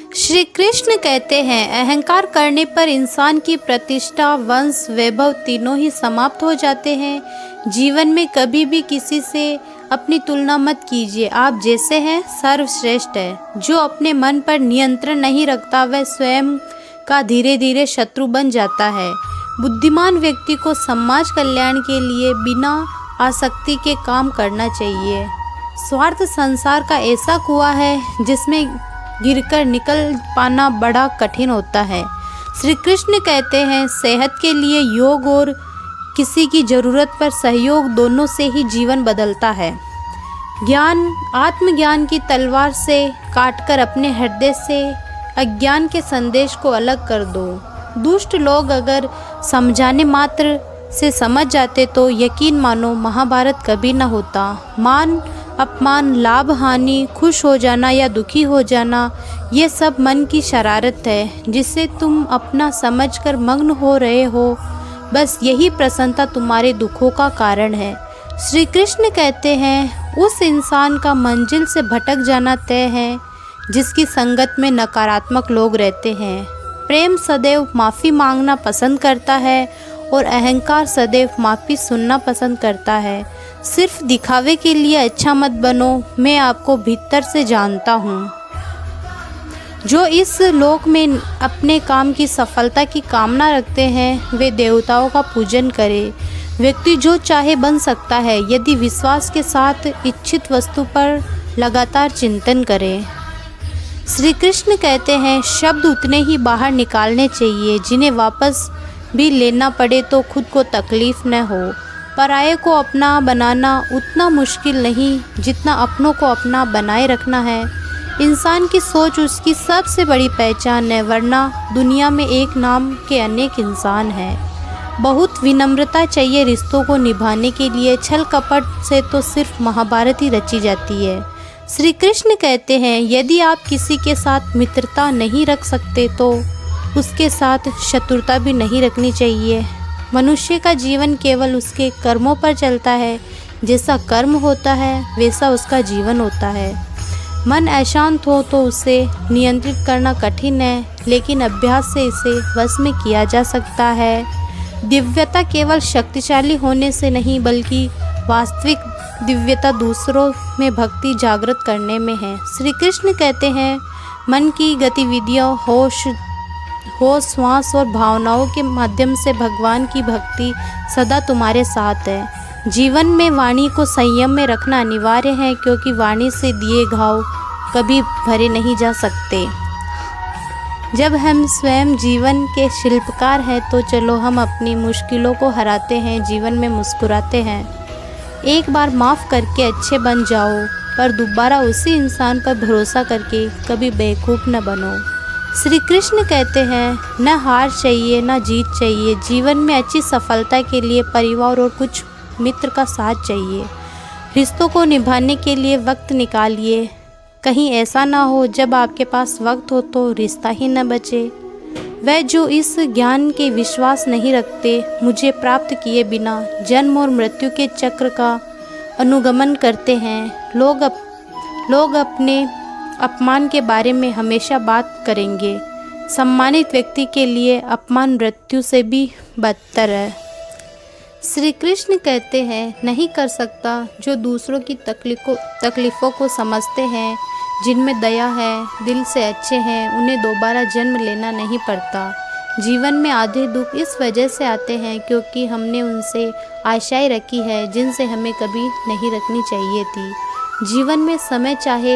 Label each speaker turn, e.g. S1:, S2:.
S1: श्री कृष्ण कहते हैं, अहंकार करने पर इंसान की प्रतिष्ठा, वंश, वैभव तीनों ही समाप्त हो जाते हैं। जीवन में कभी भी किसी से अपनी तुलना मत कीजिए। आप जैसे हैं सर्वश्रेष्ठ है। जो अपने मन पर नियंत्रण नहीं रखता वह स्वयं का धीरे धीरे शत्रु बन जाता है। बुद्धिमान व्यक्ति को समाज कल्याण के लिए बिना आसक्ति के काम करना चाहिए। स्वार्थ संसार का ऐसा कुआं है जिसमें गिरकर निकल पाना बड़ा कठिन होता है। श्री कृष्ण कहते हैं, सेहत के लिए योग और किसी की ज़रूरत पर सहयोग दोनों से ही जीवन बदलता है। ज्ञान आत्मज्ञान की तलवार से काटकर अपने हृदय से अज्ञान के संदेश को अलग कर दो। दुष्ट लोग अगर समझाने मात्र से समझ जाते तो यकीन मानो महाभारत कभी न होता। मान अपमान, लाभ हानि, खुश हो जाना या दुखी हो जाना, ये सब मन की शरारत है जिसे तुम अपना समझकर मग्न हो रहे हो। बस यही प्रसन्नता तुम्हारे दुखों का कारण है। श्री कृष्ण कहते हैं, उस इंसान का मंजिल से भटक जाना तय है जिसकी संगत में नकारात्मक लोग रहते हैं। प्रेम सदैव माफ़ी मांगना पसंद करता है और अहंकार सदैव माफ़ी सुनना पसंद करता है। सिर्फ दिखावे के लिए अच्छा मत बनो। मैं आपको भीतर से जानता हूँ। जो इस लोक में अपने काम की सफलता की कामना रखते हैं वे देवताओं का पूजन करें। व्यक्ति जो चाहे बन सकता है यदि विश्वास के साथ इच्छित वस्तु पर लगातार चिंतन करे। श्री कृष्ण कहते हैं, शब्द उतने ही बाहर निकालने चाहिए जिन्हें वापस भी लेना पड़े तो खुद को तकलीफ न हो। पराये को अपना बनाना उतना मुश्किल नहीं जितना अपनों को अपना बनाए रखना है। इंसान की सोच उसकी सबसे बड़ी पहचान है, वरना दुनिया में एक नाम के अनेक इंसान हैं। बहुत विनम्रता चाहिए रिश्तों को निभाने के लिए। छल कपट से तो सिर्फ महाभारत ही रची जाती है। श्री कृष्ण कहते हैं, यदि आप किसी के साथ मित्रता नहीं रख सकते तो उसके साथ शत्रुता भी नहीं रखनी चाहिए। मनुष्य का जीवन केवल उसके कर्मों पर चलता है। जैसा कर्म होता है वैसा उसका जीवन होता है। मन अशांत हो तो उसे नियंत्रित करना कठिन है, लेकिन अभ्यास से इसे वश में किया जा सकता है। दिव्यता केवल शक्तिशाली होने से नहीं बल्कि वास्तविक दिव्यता दूसरों में भक्ति जागृत करने में है। श्री कृष्ण कहते हैं, मन की गतिविधियों, होश, श्वास और भावनाओं के माध्यम से भगवान की भक्ति सदा तुम्हारे साथ है। जीवन में वाणी को संयम में रखना अनिवार्य है, क्योंकि वाणी से दिए घाव कभी भरे नहीं जा सकते। जब हम स्वयं जीवन के शिल्पकार हैं तो चलो हम अपनी मुश्किलों को हराते हैं, जीवन में मुस्कुराते हैं। एक बार माफ़ करके अच्छे बन जाओ, पर दोबारा उसी इंसान पर भरोसा करके कभी बेवकूफ़ न बनो। श्री कृष्ण कहते हैं, न हार चाहिए न जीत चाहिए। जीवन में अच्छी सफलता के लिए परिवार और कुछ मित्र का साथ चाहिए। रिश्तों को निभाने के लिए वक्त निकालिए। कहीं ऐसा ना हो जब आपके पास वक्त हो तो रिश्ता ही न बचे। वह जो इस ज्ञान के विश्वास नहीं रखते, मुझे प्राप्त किए बिना जन्म और मृत्यु के चक्र का अनुगमन करते हैं। लोग अपने अपमान के बारे में हमेशा बात करेंगे। सम्मानित व्यक्ति के लिए अपमान मृत्यु से भी बदतर है। श्री कृष्ण कहते हैं, नहीं कर सकता जो दूसरों की तकलीफ़ों को समझते हैं, जिनमें दया है, दिल से अच्छे हैं, उन्हें दोबारा जन्म लेना नहीं पड़ता। जीवन में आधे दुख इस वजह से आते हैं क्योंकि हमने उनसे आशाएं रखी है जिनसे हमें कभी नहीं रखनी चाहिए थी। जीवन में समय चाहे